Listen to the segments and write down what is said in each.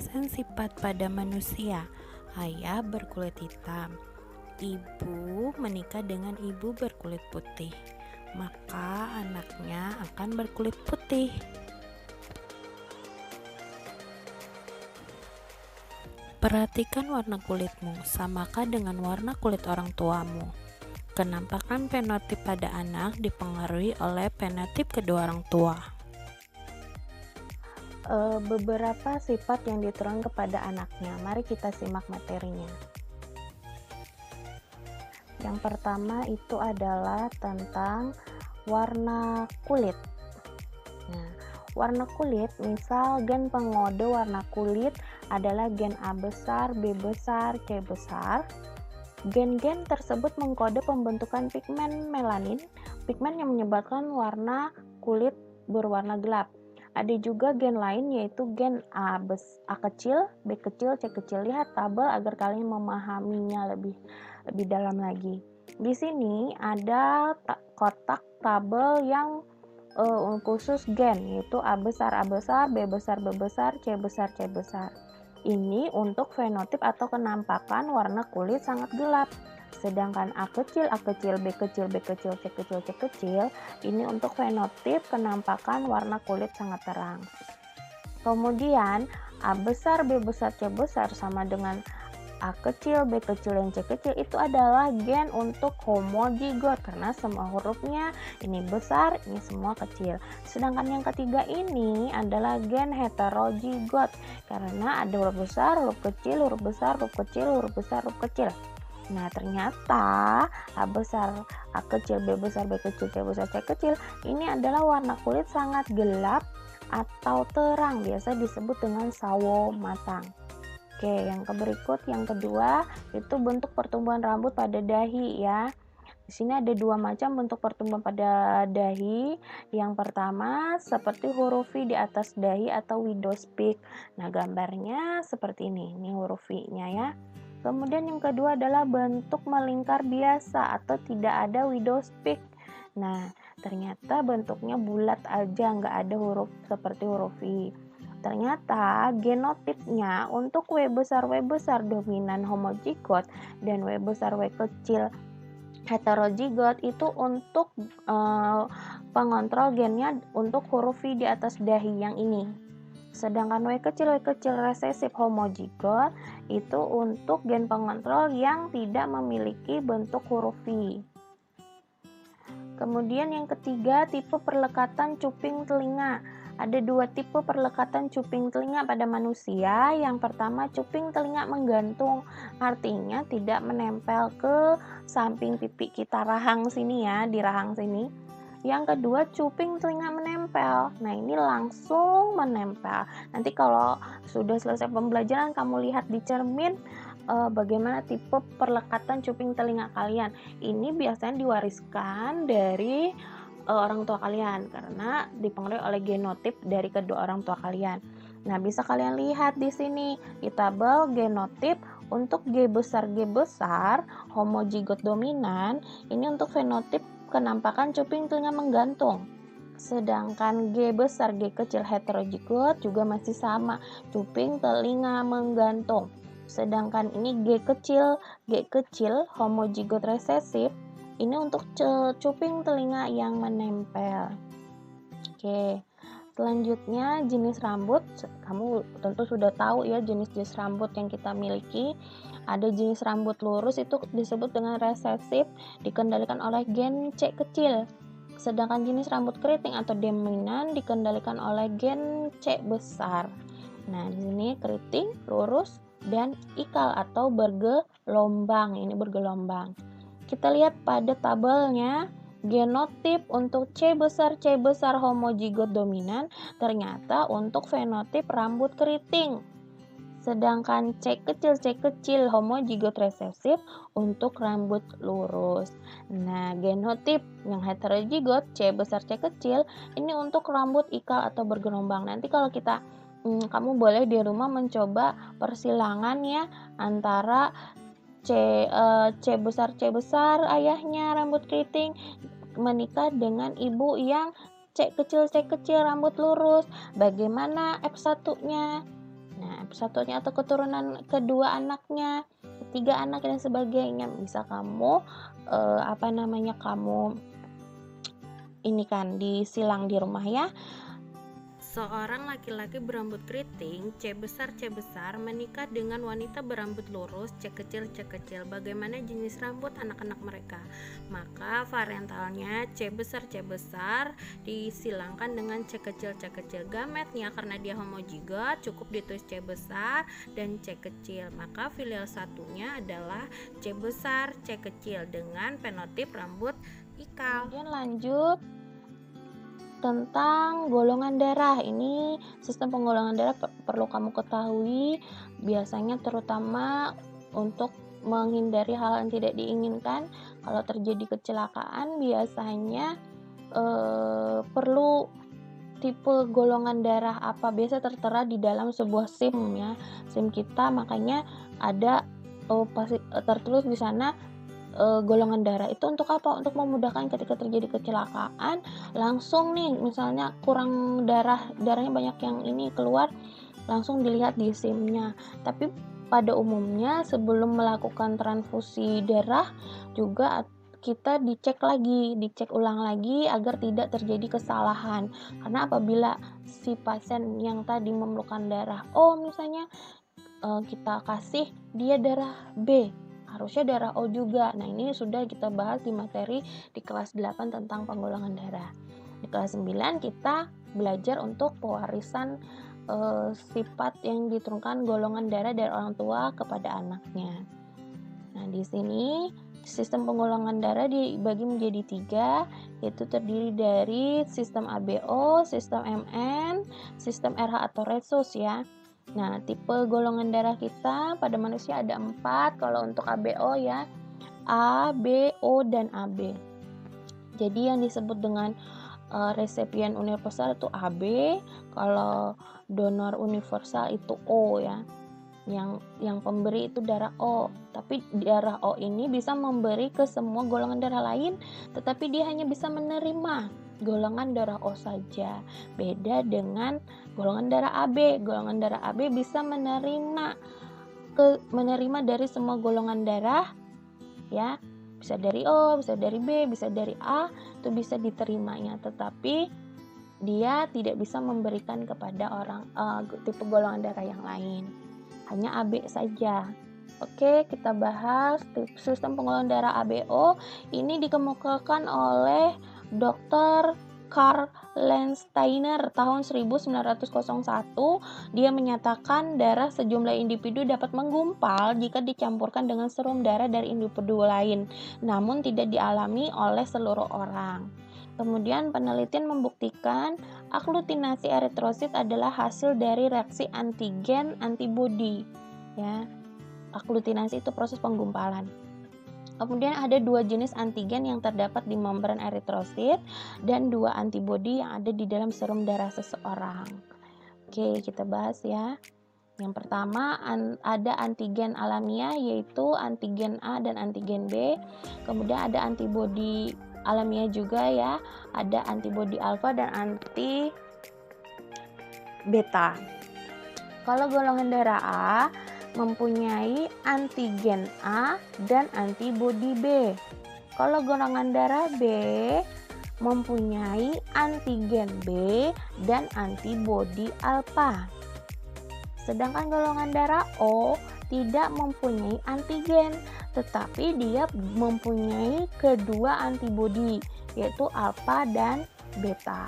Pembahasan sifat pada manusia. Ayah berkulit hitam. Ibu menikah dengan ibu berkulit putih, maka anaknya akan berkulit putih. Perhatikan warna kulitmu, samakah dengan warna kulit orang tuamu? Kenampakan fenotip pada anak dipengaruhi oleh fenotip kedua orang tua. Beberapa sifat yang diturunkan kepada anaknya. Mari kita simak materinya. Yang pertama itu adalah tentang warna kulit. Nah, warna kulit, misal gen pengode warna kulit adalah gen A besar, B besar, C besar. Gen-gen tersebut mengkode pembentukan pigmen melanin, pigmen yang menyebabkan warna kulit berwarna gelap. Ada juga gen lain yaitu gen A kecil, B kecil, C kecil. Lihat tabel agar kalian memahaminya lebih dalam lagi. Di sini ada kotak tabel yang khusus gen, yaitu A besar, B besar, B besar, C besar, C besar. Ini untuk fenotip atau kenampakan warna kulit sangat gelap. Sedangkan A kecil, B kecil, B kecil, C kecil, C kecil, ini untuk fenotip kenampakan warna kulit sangat terang. Kemudian A besar, B besar, C besar sama dengan A kecil, B kecil, dan C kecil itu adalah gen untuk homozigot karena semua hurufnya ini besar, ini semua kecil. Sedangkan yang ketiga ini adalah gen heterozigot karena ada huruf besar, huruf kecil, huruf besar, huruf kecil, huruf besar, huruf kecil. Nah, ternyata A besar, A kecil, B besar, B kecil, C besar, C kecil ini adalah warna kulit sangat gelap atau terang, biasa disebut dengan sawo matang. Oke, yang berikut yang kedua itu bentuk pertumbuhan rambut pada dahi ya. Di sini ada dua macam bentuk pertumbuhan pada dahi. Yang pertama seperti huruf V di atas dahi atau widow's peak. Nah, gambarnya seperti ini. Ini huruf V-nya ya. Kemudian yang kedua adalah bentuk melingkar biasa atau tidak ada widow's peak. Nah, ternyata bentuknya bulat aja, nggak ada huruf seperti huruf V. Ternyata genotipnya untuk W besar dominan homozigot dan W besar W kecil heterozigot itu untuk pengontrol gennya untuk huruf V di atas dahi yang ini. Sedangkan W kecil resesif homozigot itu untuk gen pengontrol yang tidak memiliki bentuk huruf V. Kemudian yang ketiga, tipe perlekatan cuping telinga. Ada dua tipe perlekatan cuping telinga pada manusia. Yang pertama, cuping telinga menggantung, artinya tidak menempel ke samping pipi kita, rahang sini ya, di rahang sini. Yang kedua, cuping telinga menempel. Nah, ini langsung menempel. Nanti kalau sudah selesai pembelajaran, kamu lihat di cermin bagaimana tipe perlekatan cuping telinga kalian. Ini biasanya diwariskan dari orang tua kalian karena dipengaruhi oleh genotip dari kedua orang tua kalian. Nah, bisa kalian lihat di sini di tabel genotip untuk G besar homozigot dominan, ini untuk fenotip kenampakan cuping telinga menggantung. Sedangkan G besar G kecil heterozigot juga masih sama, cuping telinga menggantung. Sedangkan ini G kecil homozigot resesif, ini untuk cuping telinga yang menempel. Oke, selanjutnya jenis rambut. Kamu tentu sudah tahu ya jenis-jenis rambut yang kita miliki. Ada jenis rambut lurus itu disebut dengan resesif, dikendalikan oleh gen C kecil. Sedangkan jenis rambut keriting atau dominan dikendalikan oleh gen C besar. Nah, di sini keriting, lurus, dan ikal atau bergelombang. Ini bergelombang. Kita lihat pada tabelnya genotip untuk C besar homozigot dominan ternyata untuk fenotip rambut keriting. Sedangkan C kecil homozigot resesif untuk rambut lurus. Nah, genotip yang heterozigot C besar C kecil ini untuk rambut ikal atau bergelombang. Nanti kalau kita kamu boleh di rumah mencoba persilangan ya antara C besar ayahnya rambut keriting menikah dengan ibu yang C kecil rambut lurus. Bagaimana F1-nya? Nah, satunya atau keturunan kedua anaknya, ketiga anak dan sebagainya. Bisa kamu kamu ini kan disilang di rumah ya. Seorang laki-laki berambut keriting, C besar menikah dengan wanita berambut lurus, C kecil. Bagaimana jenis rambut anak-anak mereka? Maka variantalnya C besar disilangkan dengan C kecil. Gametnya karena dia homozigot cukup ditulis C besar dan C kecil. Maka filial satunya adalah C besar, C kecil dengan fenotip rambut ikal. Kemudian lanjut tentang golongan darah. Ini sistem penggolongan darah perlu kamu ketahui, biasanya terutama untuk menghindari hal yang tidak diinginkan. Kalau terjadi kecelakaan biasanya perlu tipe golongan darah apa, biasa tertera di dalam sebuah SIM ya, SIM kita, makanya ada tertulis di sana golongan darah itu untuk apa? Untuk memudahkan ketika terjadi kecelakaan, langsung nih misalnya kurang darahnya banyak yang ini keluar, langsung dilihat di SIM-nya. Tapi pada umumnya sebelum melakukan transfusi darah juga kita dicek ulang lagi agar tidak terjadi kesalahan. Karena apabila si pasien yang tadi memerlukan darah O misalnya, kita kasih dia darah B, harusnya darah O juga. Nah, ini sudah kita bahas di materi di kelas 8 tentang penggolongan darah. Di kelas 9 kita belajar untuk pewarisan sifat yang diturunkan golongan darah dari orang tua kepada anaknya. Nah, di sini sistem penggolongan darah dibagi menjadi 3, yaitu terdiri dari sistem ABO, sistem MN, sistem RH atau Rhesus ya. Nah, tipe golongan darah kita pada manusia ada 4, kalau untuk ABO ya, A, B, O, dan AB. Jadi yang disebut dengan resipien universal itu AB, kalau donor universal itu O ya. Yang pemberi itu darah O, tapi darah O ini bisa memberi ke semua golongan darah lain, tetapi dia hanya bisa menerima golongan darah O saja. Beda dengan golongan darah AB. Golongan darah AB bisa menerima dari semua golongan darah ya. Bisa dari O, bisa dari B, bisa dari A, itu bisa diterimanya, tetapi dia tidak bisa memberikan kepada orang tipe golongan darah yang lain. Hanya AB saja. Oke, kita bahas sistem penggolongan darah ABO. Ini dikemukakan oleh Dr. Karl Landsteiner tahun 1901. Dia menyatakan darah sejumlah individu dapat menggumpal jika dicampurkan dengan serum darah dari individu lain, namun tidak dialami oleh seluruh orang. Kemudian penelitian membuktikan aglutinasi eritrosit adalah hasil dari reaksi antigen antibodi ya. Aglutinasi itu proses penggumpalan. Kemudian ada 2 jenis antigen yang terdapat di membran eritrosit dan 2 antibodi yang ada di dalam serum darah seseorang. Oke, kita bahas ya. Yang pertama ada antigen alamiah yaitu antigen A dan antigen B. Kemudian ada antibodi alamiah juga ya, ada antibodi alfa dan anti beta. Kalau golongan darah A mempunyai antigen A dan antibodi B. Kalau golongan darah B mempunyai antigen B dan antibodi alfa. Sedangkan golongan darah O tidak mempunyai antigen, tetapi dia mempunyai kedua antibodi, yaitu alfa dan beta.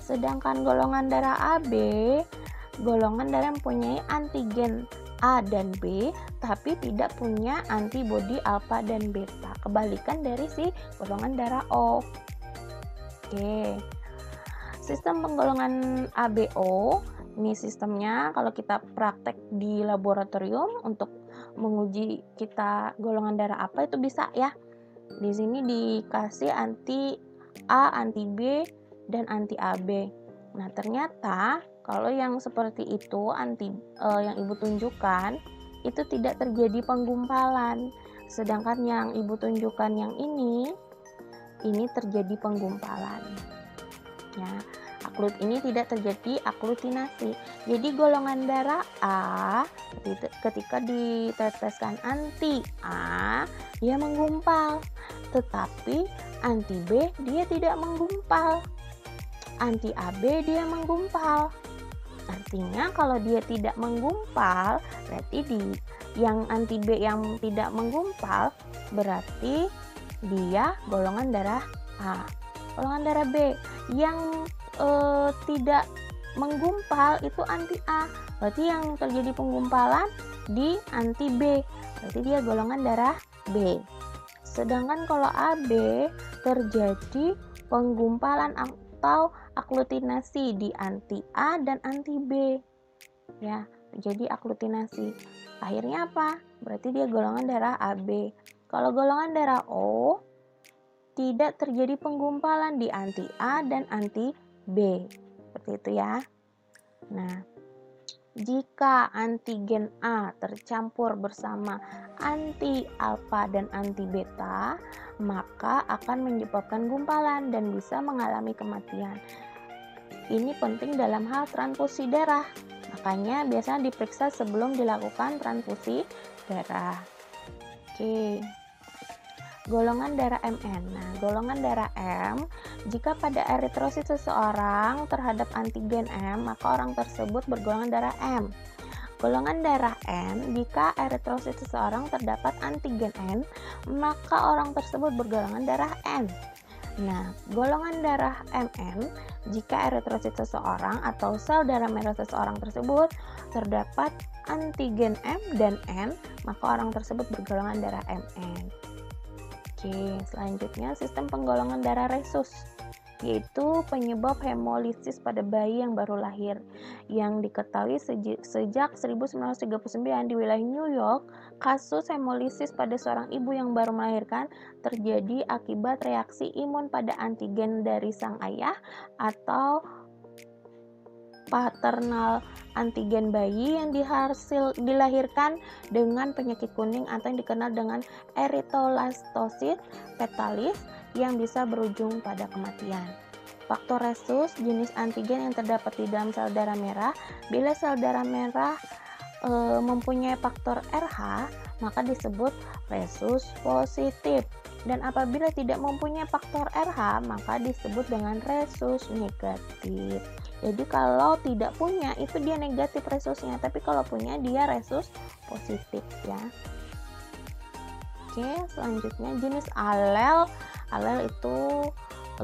Sedangkan golongan darah AB, golongan darah mempunyai antigen A dan B, tapi tidak punya antibodi alfa dan beta. Kebalikan dari si golongan darah O. Oke. Sistem penggolongan ABO, ini sistemnya kalau kita praktek di laboratorium untuk menguji kita golongan darah apa itu bisa ya. Di sini dikasih anti A, anti B, dan anti AB. Nah, ternyata kalau yang seperti itu yang ibu tunjukkan itu tidak terjadi penggumpalan. Sedangkan yang ibu tunjukkan yang ini terjadi penggumpalan. Ya. Ini tidak terjadi aglutinasi. Jadi golongan darah A ketika diteteskan anti A, dia menggumpal. Tetapi anti B dia tidak menggumpal. Anti AB dia menggumpal. Artinya kalau dia tidak menggumpal, berarti yang anti B yang tidak menggumpal berarti dia golongan darah A. Golongan darah B yang tidak menggumpal itu anti A. Berarti yang terjadi penggumpalan di anti B. Berarti dia golongan darah B. Sedangkan kalau AB terjadi penggumpalan atau aglutinasi di anti A dan anti B. Ya, jadi aglutinasi. Akhirnya apa? Berarti dia golongan darah AB. Kalau golongan darah O tidak terjadi penggumpalan di anti A dan anti B. Seperti itu ya. Nah, jika antigen A tercampur bersama anti alfa dan anti beta, maka akan menyebabkan gumpalan dan bisa mengalami kematian. Ini penting dalam hal transfusi darah. Makanya biasanya diperiksa sebelum dilakukan transfusi darah. Oke. Golongan darah MN. Nah, golongan darah M, jika pada eritrosit seseorang terhadap antigen M, maka orang tersebut bergolongan darah M. Golongan darah N, jika eritrosit seseorang terdapat antigen N, maka orang tersebut bergolongan darah N. Nah, golongan darah MN, jika eritrosit seseorang atau sel darah merah seseorang tersebut terdapat antigen M dan N, maka orang tersebut bergolongan darah MN. Oke, selanjutnya sistem penggolongan darah resus, yaitu penyebab hemolisis pada bayi yang baru lahir. Yang diketahui sejak 1939 di wilayah New York, kasus hemolisis pada seorang ibu yang baru melahirkan terjadi akibat reaksi imun pada antigen dari sang ayah atau paternal antigen bayi yang dilahirkan dengan penyakit kuning atau yang dikenal dengan erythrocytosis fetalis yang bisa berujung pada kematian. Faktor resus, jenis antigen yang terdapat di dalam sel darah merah. Bila sel darah merah mempunyai faktor RH, maka disebut resus positif. Dan apabila tidak mempunyai faktor RH, maka disebut dengan resus negatif. Jadi kalau tidak punya itu dia negatif resusnya, tapi kalau punya dia resus positif ya. Oke, selanjutnya jenis alel. Alel itu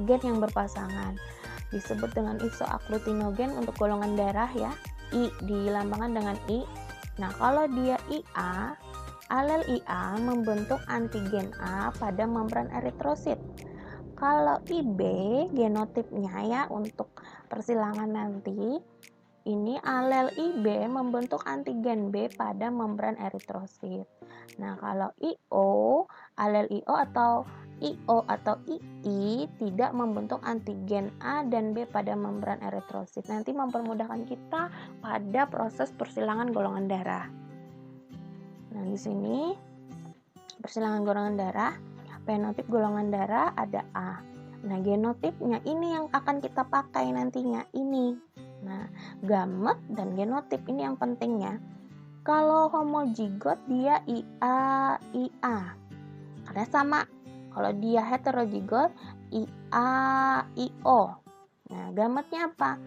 gen yang berpasangan. Disebut dengan isoagglutinogen untuk golongan darah ya. I dilambangkan dengan I. Nah, kalau dia IA, alel IA membentuk antigen A pada membran eritrosit. Kalau IB genotipnya ya untuk persilangan nanti, ini alel IB membentuk antigen B pada membran eritrosit. Nah, kalau IO, alel IO atau II tidak membentuk antigen A dan B pada membran eritrosit. Nanti mempermudahkan kita pada proses persilangan golongan darah. Nah, di sini persilangan golongan darah, fenotip golongan darah ada A. Nah, genotipnya ini yang akan kita pakai nantinya ini. Nah, gamet dan genotip ini yang pentingnya. Kalau homozigot dia IA. Karena sama. Kalau dia heterozigot IO. Nah, gametnya apa?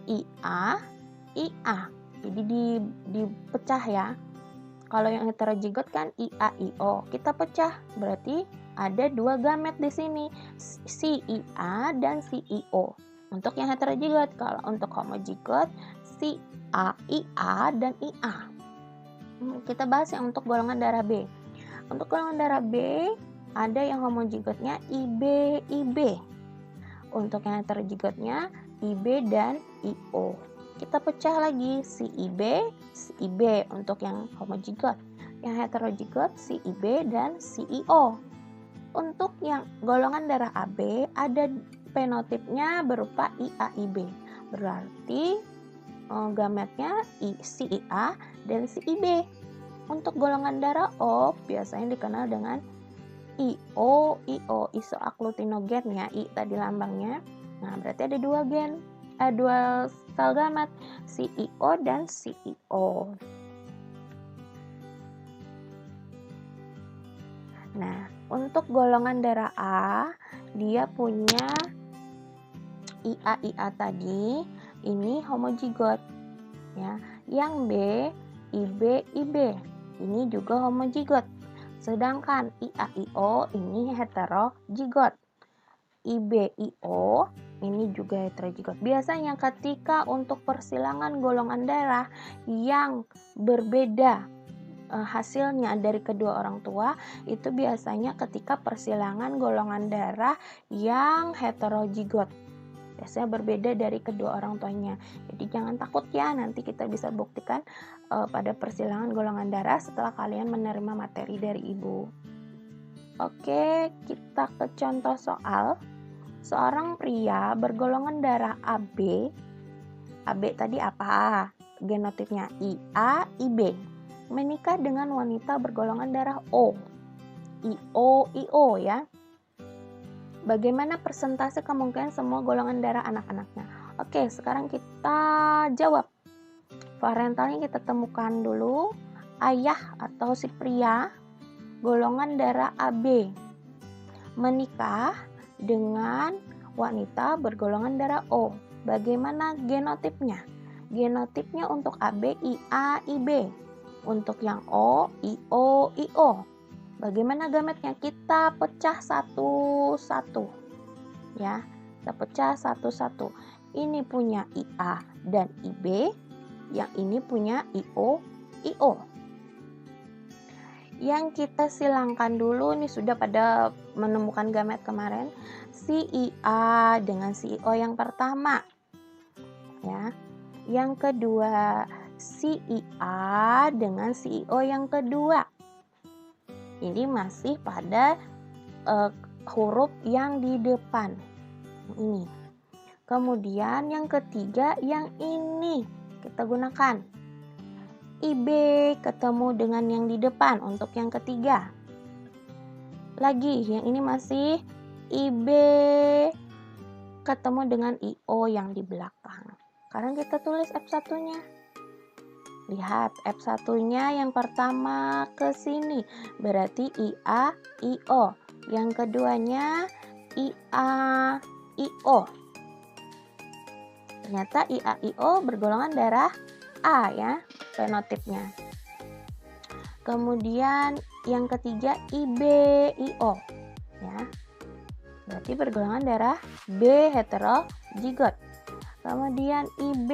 IA. Jadi dipecah ya. Kalau yang heterozigot kan IO. Kita pecah, berarti ada dua gamet di sini, si IA dan si IO. Untuk yang heterozigot, kalau untuk homozigot si IA dan IA. Kita bahas yang untuk golongan darah B. Untuk golongan darah B ada yang homozigotnya IB. Untuk yang heterozigotnya IB dan IO. Kita pecah lagi si IB untuk yang homozigot. Yang heterozigot si IB dan si IO. Untuk yang golongan darah AB ada fenotipnya berupa IAIB. Berarti gametnya si IA dan si IB. Untuk golongan darah O biasanya dikenal dengan IO isoagglutinogen ya, I tadi lambangnya. Nah, berarti ada dua gen. dual sel gamet, CEO dan CEO. Nah, untuk golongan darah A, dia punya IA tadi, ini homozigot. Ya, yang B, IB, ini juga homozigot. Sedangkan IAIO ini heterozigot. IBIO ini juga heterozigot. Biasanya ketika untuk persilangan golongan darah yang berbeda hasilnya dari kedua orang tua, itu biasanya ketika persilangan golongan darah yang heterozigot. Biasanya berbeda dari kedua orang tuanya. Jadi jangan takut ya, nanti kita bisa buktikan pada persilangan golongan darah setelah kalian menerima materi dari ibu. Oke, kita ke contoh soal. Seorang pria bergolongan darah AB. AB tadi apa? Genotipnya IA, IB. Menikah dengan wanita bergolongan darah O. IO ya. Bagaimana persentase kemungkinan semua golongan darah anak-anaknya? Oke, sekarang kita jawab. Parentalnya kita temukan dulu. Ayah atau si pria golongan darah AB menikah dengan wanita bergolongan darah O. Bagaimana genotipnya? Genotipnya untuk AB, IA, IB. Untuk yang O, IO, IO. Bagaimana gametnya? Kita pecah satu-satu. Ya, kita pecah satu-satu. Ini punya IA dan IB, yang ini punya IO, IO. Yang kita silangkan dulu, ini sudah pada menemukan gamet kemarin, si IA dengan si IO yang pertama. Ya. Yang kedua, si IA dengan si IO yang kedua. Ini masih pada huruf yang di depan. Ini. Kemudian yang ketiga, yang ini kita gunakan. IB ketemu dengan yang di depan untuk yang ketiga. Lagi, yang ini masih IB ketemu dengan IO yang di belakang. Sekarang kita tulis F1-nya. Lihat, F1-nya yang pertama ke sini, berarti IA, IO. Yang keduanya IA, IO. Ternyata IA, IO bergolongan darah A ya, fenotipnya. Kemudian yang ketiga IB, IO. Ya. Berarti bergolongan darah B heterozigot. Kemudian IB,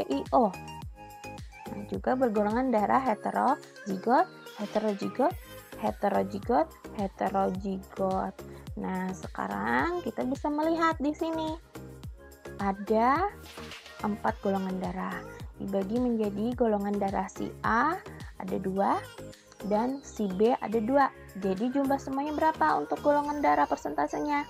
IO. Juga bergolongan darah heterozigot. Nah, sekarang kita bisa melihat di sini ada 4 golongan darah. Dibagi menjadi golongan darah si A ada 2 dan si B ada 2. Jadi jumlah semuanya berapa untuk golongan darah persentasenya?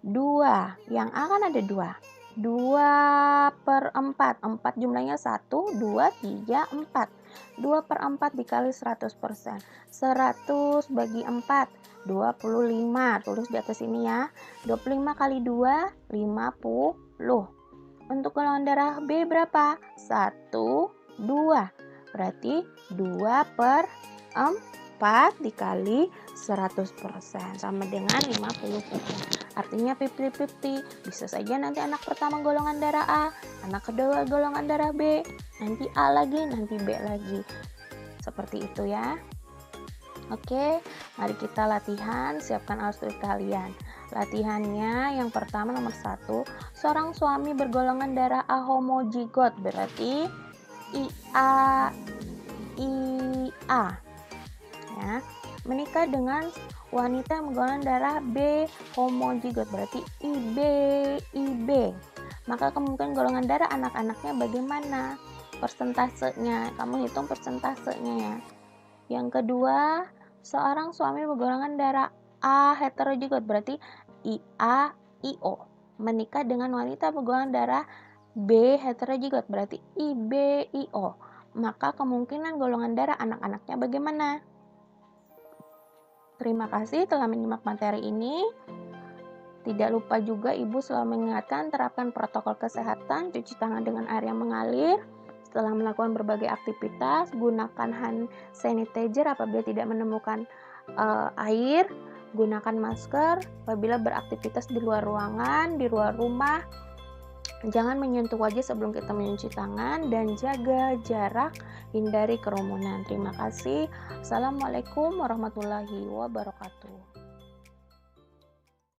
2. Yang A kan ada 2. 2/4. 4 jumlahnya 1, 2, 3, 4. 2/4 dikali 100%. 100 bagi 4, 25. Tulis di atas ini ya. 25 kali 2, 50. Untuk golongan darah B berapa? 1, 2. Berarti 2/4 dikali 100% sama dengan 50%. Artinya 50-50. Bisa saja nanti anak pertama golongan darah A, anak kedua golongan darah B, nanti A lagi, nanti B lagi. Seperti itu ya. Oke, mari kita latihan. Siapkan alat tulis kalian. Latihannya yang pertama nomor 1, seorang suami bergolongan darah A homozigot, berarti IA, IA. Ya, menikah dengan wanita yang bergolongan darah B homozigot, berarti IB, IB. Maka kemungkinan golongan darah anak-anaknya bagaimana? Persentasenya, kamu hitung persentasenya ya. Yang kedua, seorang suami bergolongan darah A heterozigot, berarti IA, IO. Menikah dengan wanita bergolongan darah B heterozigot, berarti IB, IO. Maka kemungkinan golongan darah anak-anaknya bagaimana? Terima kasih telah menyimak materi ini. Tidak lupa juga Ibu selalu mengingatkan terapkan protokol kesehatan, cuci tangan dengan air yang mengalir. Setelah melakukan berbagai aktivitas, gunakan hand sanitizer apabila tidak menemukan air. Gunakan masker apabila beraktivitas di luar ruangan, di luar rumah. Jangan menyentuh wajah sebelum kita mencuci tangan dan jaga jarak, hindari kerumunan. Terima kasih. Assalamualaikum warahmatullahi wabarakatuh.